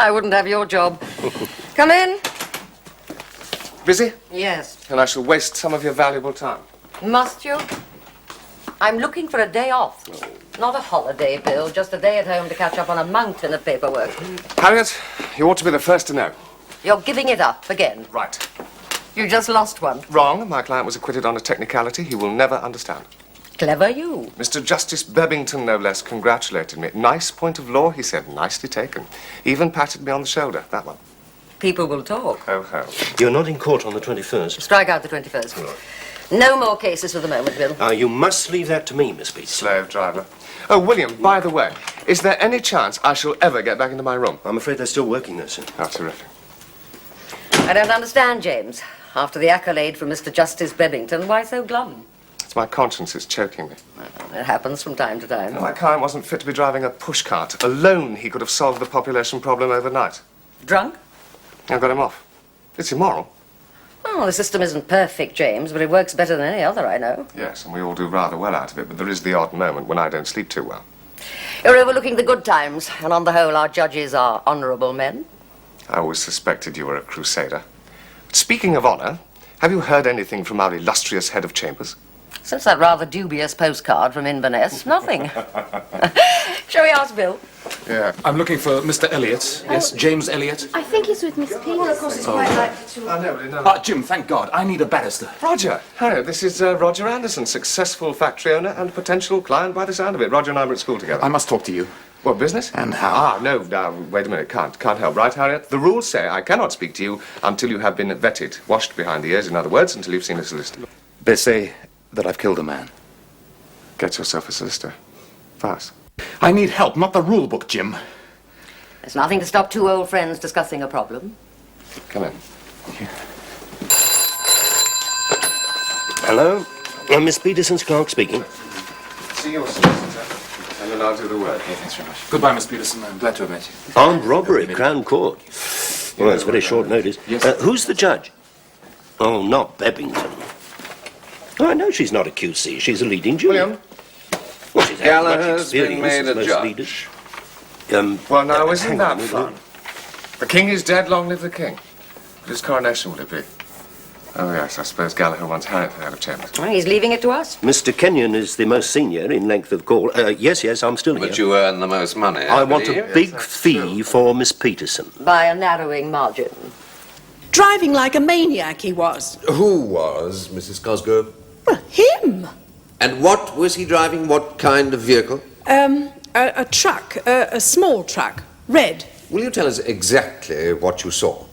I wouldn't have your job. Come in. Busy? Yes. And I shall waste some of your valuable time. Must you? I'm looking for a day off. Not a holiday, Bill, just a day at home to catch up on a mountain of paperwork. Harriet, you ought to be the first to know. You're giving it up again. Right. You just lost one. Wrong. My client was acquitted on a technicality he will never understand. Clever you. Mr. Justice Bebbington, no less, congratulated me. Nice point of law, he said. Nicely taken. Even patted me on the shoulder, that one. People will talk. Ho, ho. You're not in court on the 21st. Strike out the 21st. No more cases for the moment, Bill. You must leave that to me, Miss Peterson. Slave driver. Oh, William, by the way, is there any chance I shall ever get back into my room? I'm afraid they're still working there, sir. Oh, terrific. I don't understand, James. After the accolade from Mr. Justice Bebbington, why so glum? It's my conscience is choking me. Well, it happens from time to time. My client wasn't fit to be driving a pushcart. Alone, he could have solved the population problem overnight. Drunk? I got him off. It's immoral. Oh, the system isn't perfect, James, but it works better than any other I know. Yes, and we all do rather well out of it, but there is the odd moment when I don't sleep too well. You're overlooking the good times, and on the whole, our judges are honourable men. I always suspected you were a crusader. Speaking of honour, have you heard anything from our illustrious head of chambers? Since that rather dubious postcard from Inverness, nothing. Shall we ask Bill? Yeah. I'm looking for Mr. Eliot. Yes, James Eliot. I think he's with Miss Peterson. Well, of course, it's quite likely to... I know, but no. Jim, thank God. I need a barrister. Roger. Harriet, this is Roger Anderson, successful factory owner and potential client by the sound of it. Roger and I were at school together. I must talk to you. What, business? And how? No, wait a minute. Can't help. Right, Harriet? The rules say I cannot speak to you until you have been vetted, washed behind the ears, in other words, until you've seen a solicitor. They say that I've killed a man. Get yourself a solicitor. Fast. I need help, not the rule book, Jim. There's nothing to stop two old friends discussing a problem. Come in. Hello? Miss Peterson's clerk speaking. See your solicitor, and then I'll do the work. Okay, thanks very much. Goodbye, Miss Peterson. I'm glad to have met you. Armed robbery, Crown Court. Well, that's very short notice. Yes. Who's the judge? Oh, not Bebbington. Oh, I know she's not a QC. She's a leading junior. William? Well, she's had Gallagher's much been experience made as a most judge. leaders. Well, now, isn't hang that on, fun? The king is dead, long live the king. Whose coronation will it be? Oh, yes, I suppose Gallagher wants Harriet out of chambers. Well, he's leaving it to us. Mr. Kenyon is the most senior in length of call. Yes, I'm still here. But you earn the most money. I want a big fee for Miss Peterson. By a narrowing margin. Driving like a maniac he was. Who was, Mrs. Cosgrove? Well, him. And what was he driving? What kind of vehicle? A truck, a small truck, red. Will you tell us exactly what you saw?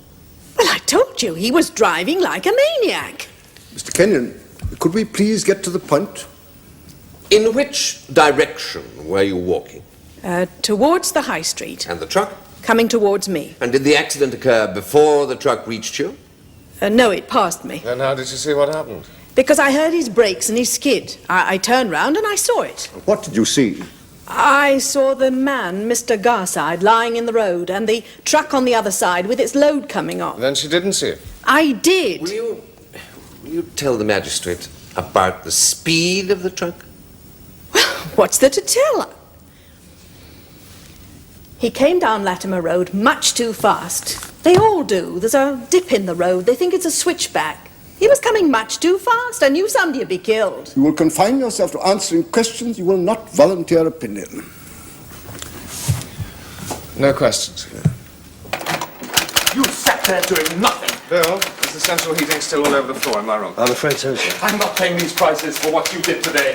Well, I told you, he was driving like a maniac. Mr. Kenyon, could we please get to the point? In which direction were you walking? Towards the high street, And the truck? coming towards me. And did the accident occur before the truck reached you? No, it passed me. Then how did you see what happened? Because I heard his brakes and his skid. I turned round and I saw it. What did you see? I saw the man, Mr. Garside, lying in the road, and the truck on the other side with its load coming on. Then she didn't see it. I did. Will you tell the magistrate about the speed of the truck? What's there to tell? He came down Latimer Road much too fast. They all do. There's a dip in the road. They think it's a switchback. He was coming much too fast. I knew somebody would be killed. You will confine yourself to answering questions. You will not volunteer opinion. No questions. You sat there doing nothing. Bill, is the central heating still all over the floor? Am I wrong? I'm afraid so, sir. I'm not paying these prices for what you did today.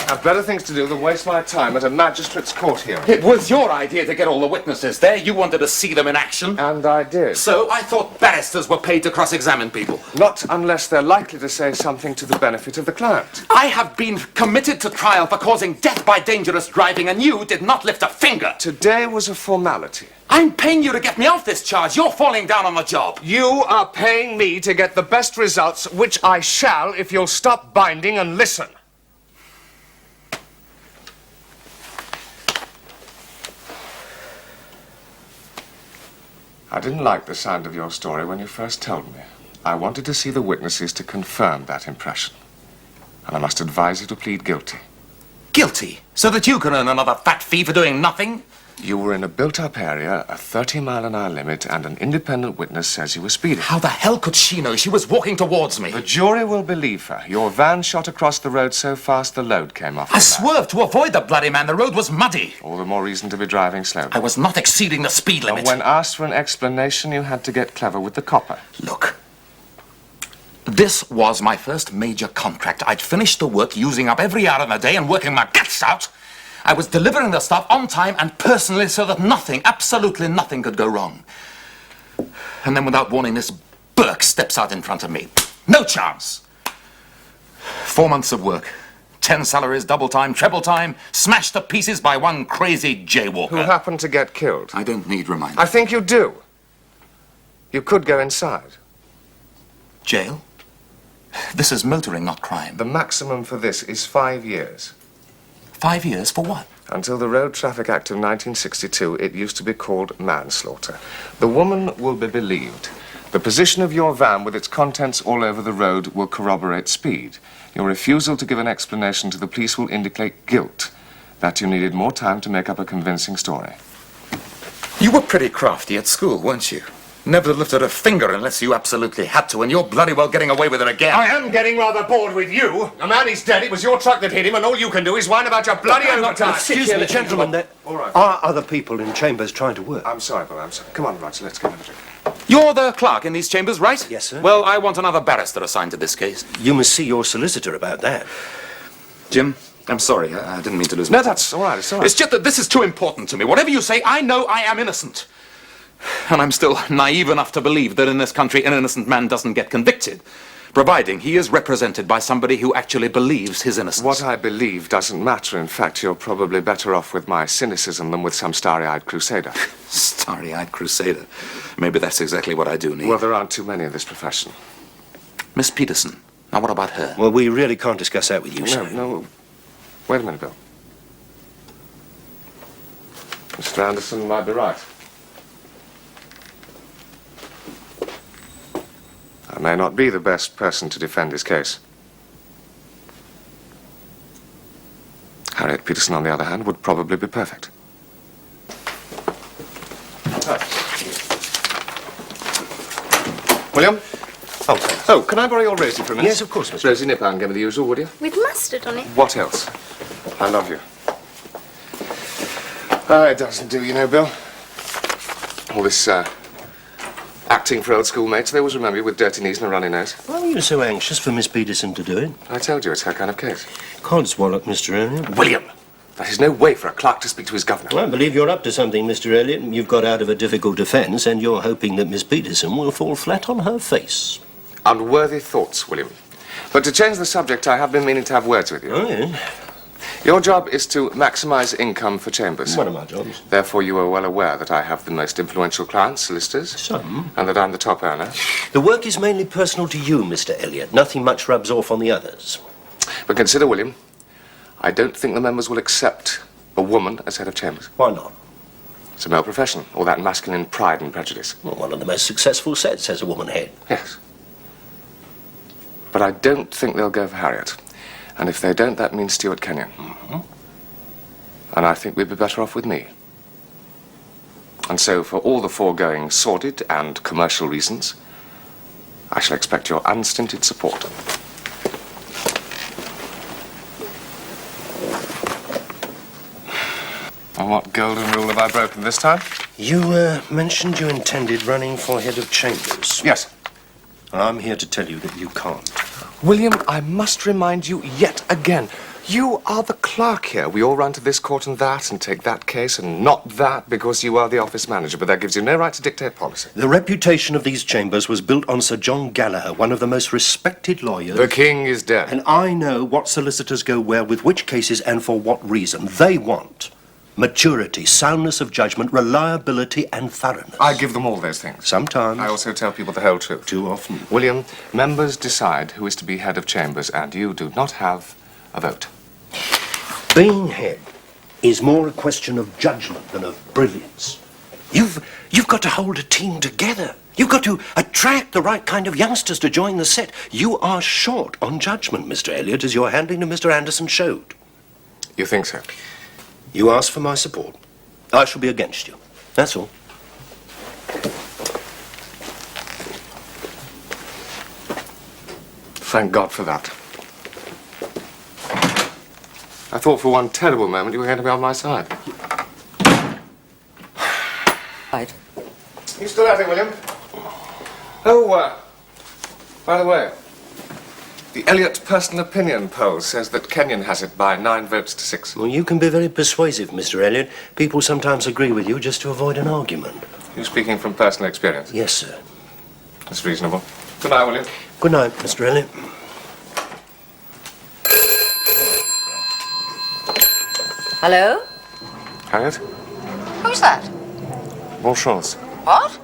I've better things to do than waste my time at a magistrate's court hearing. It was your idea to get all the witnesses there. You wanted to see them in action. And I did. So I thought barristers were paid to cross-examine people. Not unless they're likely to say something to the benefit of the client. I have been committed to trial for causing death by dangerous driving, and you did not lift a finger. Today was a formality. I'm paying you to get me off this charge. You're falling down on the job. You are paying me to get the best results, which I shall if you'll stop binding and listen. I didn't like the sound of your story when you first told me. I wanted to see the witnesses to confirm that impression. And I must advise you to plead guilty. Guilty? So that you can earn another fat fee for doing nothing? You were in a built-up area, a 30-mile-an-hour limit, and an independent witness says you were speeding. How the hell could she know? She was walking towards me. The jury will believe her. Your van shot across the road so fast the load came off. I swerved to avoid the bloody man. The road was muddy. All the more reason to be driving slowly. I was not exceeding the speed limit. And when asked for an explanation, you had to get clever with the copper. Look, this was my first major contract. I'd finished the work, using up every hour of the day and working my guts out. I was delivering the stuff on time and personally so that nothing, absolutely nothing could go wrong. And then without warning, this Burke steps out in front of me. No chance. 4 months of work. 10 salaries, double time, treble time, smashed to pieces by one crazy jaywalker. Who happened to get killed? I don't need reminding. I think you do. You could go inside. Jail? This is motoring, not crime. The maximum for this is 5 years. 5 years for what? Until the Road Traffic Act of 1962, it used to be called manslaughter. The woman will be believed. The position of your van with its contents all over the road will corroborate speed. Your refusal to give an explanation to the police will indicate guilt, that you needed more time to make up a convincing story. You were pretty crafty at school, weren't you? Never lifted a finger unless you absolutely had to, and you're bloody well getting away with it again. I am getting rather bored with you. A man is dead, it was your truck that hit him, and all you can do is whine about your bloody overtime. Excuse me, gentlemen, there All right. are other people in chambers trying to work. I'm sorry, Bill, I'm sorry. Come on, Roger, let's get a drink. You're the clerk in these chambers, right? Yes, sir. Well, I want another barrister assigned to this case. You must see your solicitor about that. Jim, I'm sorry. I didn't mean to lose No, that's all right, it's all right. It's just that this is too important to me. Whatever you say, I know I am innocent. And I'm still naive enough to believe that in this country an innocent man doesn't get convicted, providing he is represented by somebody who actually believes his innocence. What I believe doesn't matter. In fact, you're probably better off with my cynicism than with some starry-eyed crusader. Starry-eyed crusader. Maybe that's exactly what I do need. Well, there aren't too many in this profession. Miss Peterson. Now, what about her? Well, we really can't discuss that with you, sir. No. Wait a minute, Bill. Mr. Anderson might be right. I may not be the best person to defend his case. Harriet Peterson, on the other hand, would probably be perfect. William? Oh, can I borrow your Rosie for a minute? Yes, of course, Mr. Rosie Nipper, and give me the usual, would you? With mustard on it. What else? I love you. Oh, it doesn't do, you know, Bill. All this, acting for old schoolmates, they always remember you with dirty knees and a runny nose. Why were you so anxious for Miss Peterson to do it? I told you, it's her kind of case. Codswallop, Mr. Eliot. William! That is no way for a clerk to speak to his governor. I believe you're up to something, Mr. Eliot. You've got out of a difficult defence, and you're hoping that Miss Peterson will fall flat on her face. Unworthy thoughts, William. But to change the subject, I have been meaning to have words with you. Oh, yes? Your job is to maximise income for Chambers. One of my jobs. Therefore, you are well aware that I have the most influential clients, solicitors. Some. And that I'm the top earner. The work is mainly personal to you, Mr. Eliot. Nothing much rubs off on the others. But consider, William, I don't think the members will accept a woman as head of Chambers. Why not? It's a male profession, all that masculine pride and prejudice. Well, one of the most successful sets has a woman head. Yes. But I don't think they'll go for Harriet. And if they don't, that means Stuart Kenyon. Mm-hmm. And I think we'd be better off with me. And so, for all the foregoing sordid and commercial reasons, I shall expect your unstinted support. And what golden rule have I broken this time? You mentioned you intended running for head of Chambers. Yes. I'm here to tell you that you can't. William, I must remind you yet again, you are the clerk here. We all run to this court and that and take that case and not that because you are the office manager, but that gives you no right to dictate policy. The reputation of these chambers was built on Sir John Gallagher, one of the most respected lawyers. The king is dead. And I know what solicitors go where with which cases and for what reason. They want maturity, soundness of judgment, reliability and thoroughness. I give them all those things. Sometimes. I also tell people the whole truth. Too often. William, members decide who is to be head of Chambers, and you do not have a vote. Being head is more a question of judgment than of brilliance. You've got to hold a team together. You've got to attract the right kind of youngsters to join the set. You are short on judgment, Mr. Eliot, as your handling of Mr. Anderson showed. You think so? You asked for my support. I shall be against you. That's all. Thank God for that. I thought for one terrible moment you were going to be on my side. Right. You still at it, William? Oh, by the way, the Eliot personal opinion poll says that Kenyon has it by 9 votes to 6. Well, you can be very persuasive, Mr. Eliot. People sometimes agree with you just to avoid an argument. You speaking from personal experience? Yes, sir. That's reasonable. Good night, William. Good night, Mr. Eliot. Hello? Harriet? Who's that? Bonjour. What?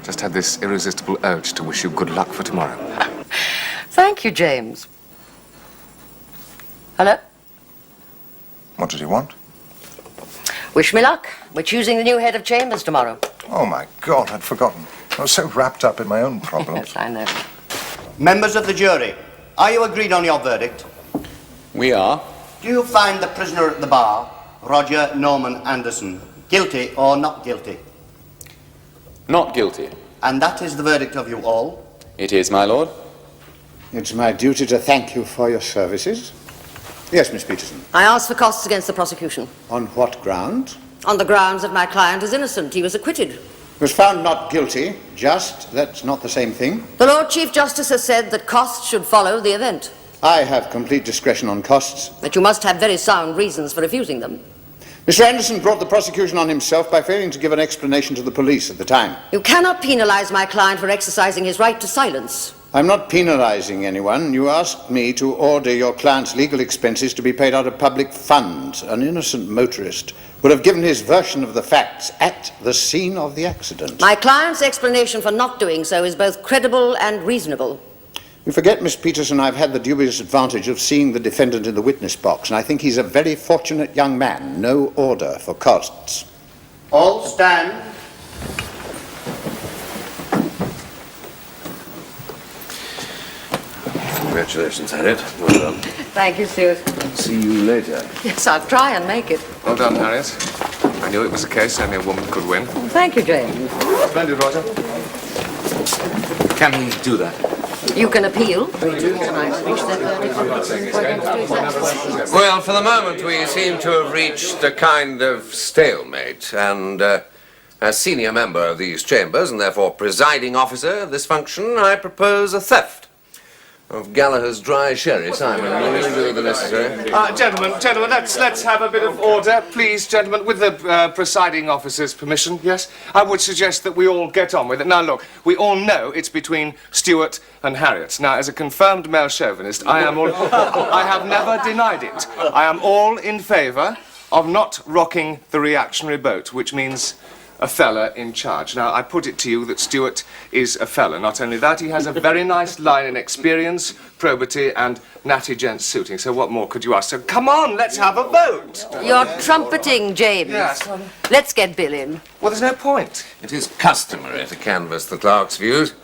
Just had this irresistible urge to wish you good luck for tomorrow. Thank you, James. Hello? What did you want? Wish me luck. We're choosing the new head of chambers tomorrow. Oh, my God, I'd forgotten. I was so wrapped up in my own problems. Yes, I know. Members of the jury, are you agreed on your verdict? We are. Do you find the prisoner at the bar, Roger Norman Anderson, guilty or not guilty? Not guilty. And that is the verdict of you all? It is, my lord. It's my duty to thank you for your services. Yes, Miss Peterson. I ask for costs against the prosecution. On what ground? On the grounds that my client is innocent. He was acquitted. Was found not guilty. Just. That's not the same thing. The Lord Chief Justice has said that costs should follow the event. I have complete discretion on costs. That you must have very sound reasons for refusing them. Mr. Anderson brought the prosecution on himself by failing to give an explanation to the police at the time. You cannot penalize my client for exercising his right to silence. I'm not penalizing anyone. You asked me to order your client's legal expenses to be paid out of public funds. An innocent motorist would have given his version of the facts at the scene of the accident. My client's explanation for not doing so is both credible and reasonable. You forget, Miss Peterson, I've had the dubious advantage of seeing the defendant in the witness box, and I think he's a very fortunate young man. No order for costs. All stand. Congratulations, Harriet. Well done. Thank you, Stuart. See you later. Yes, I'll try and make it. Well done, Harriet. I knew it was a case only a woman could win. Thank you, James. Splendid, Roger. Can he do that? You can appeal. Well, for the moment, we seem to have reached a kind of stalemate, and as senior member of these chambers, and therefore presiding officer of this function, I propose a theft of Gallagher's dry sherry. Simon, will you do the necessary? Gentlemen, let's have a bit of order, please, gentlemen, with the presiding officer's permission, yes? I would suggest that we all get on with it. Now, look, we all know it's between Stuart and Harriet. Now, as a confirmed male chauvinist, I have never denied it. I am all in favour of not rocking the reactionary boat, which means a fella in charge. Now, I put it to you that Stuart is a fella. Not only that, he has a very nice line in experience, probity, and natty gents suiting. So what more could you ask? So come on, let's have a vote. You're trumpeting, James. Yes. Let's get Bill in. Well, there's no point. It is customary to canvass the clerk's views.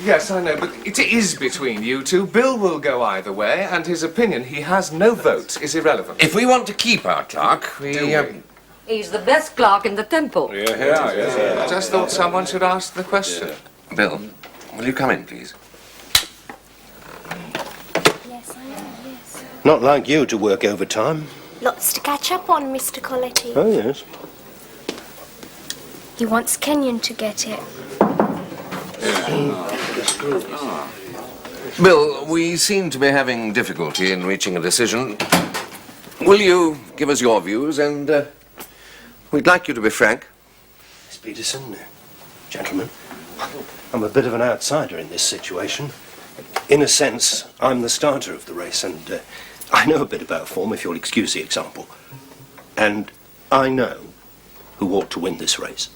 Yes, I know, but it is between you two. Bill will go either way, and his opinion, he has no vote, is irrelevant. If we want to keep our clerk, we... He's the best clerk in the temple. I just thought someone should ask the question. Bill, will you come in, please? Yes, I am, yes. Not like you to work overtime. Lots to catch up on, Mr. Colletti. Oh, yes. He wants Kenyon to get it. Bill, we seem to be having difficulty in reaching a decision. Will you give us your views, and we'd like you to be frank. Miss Peterson, gentlemen, I'm a bit of an outsider in this situation. In a sense, I'm the starter of the race, and I know a bit about form, if you'll excuse the example. And I know who ought to win this race.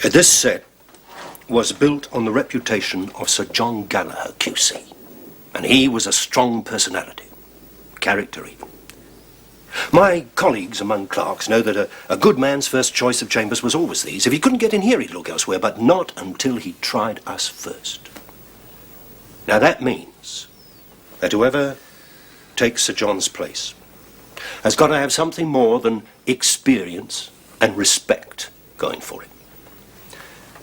This set was built on the reputation of Sir John Gallagher, QC. And he was a strong personality, character even. My colleagues among clerks know that a good man's first choice of chambers was always these. If he couldn't get in here, he'd look elsewhere, but not until he tried us first. Now that means that whoever takes Sir John's place has got to have something more than experience and respect going for it.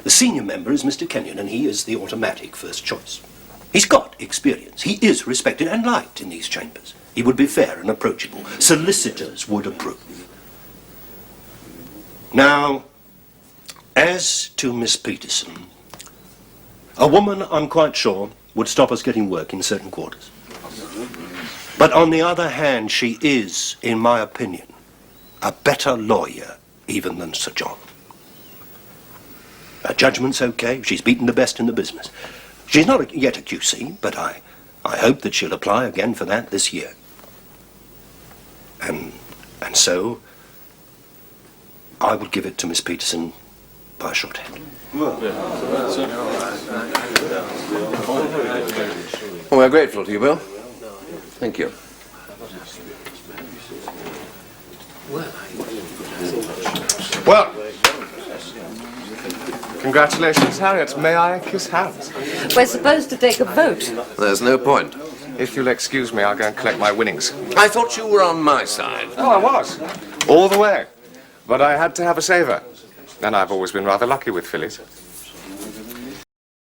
The senior member is Mr. Kenyon, and he is the automatic first choice. He's got experience. He is respected and liked in these chambers. He would be fair and approachable. Solicitors would approve. Now, as to Miss Peterson, a woman, I'm quite sure, would stop us getting work in certain quarters. But on the other hand, she is, in my opinion, a better lawyer even than Sir John. Her judgment's okay. She's beaten the best in the business. She's not yet a QC, but I hope that she'll apply again for that this year. And so, I would give it to Miss Peterson by a shorthand. Well, we're grateful to you, Bill. Thank you. Well, congratulations, Harriet. May I kiss hands? We're supposed to take a vote. There's no point. If you'll excuse me, I'll go and collect my winnings. I thought you were on my side. Oh, I was. All the way. But I had to have a saver. And I've always been rather lucky with fillies.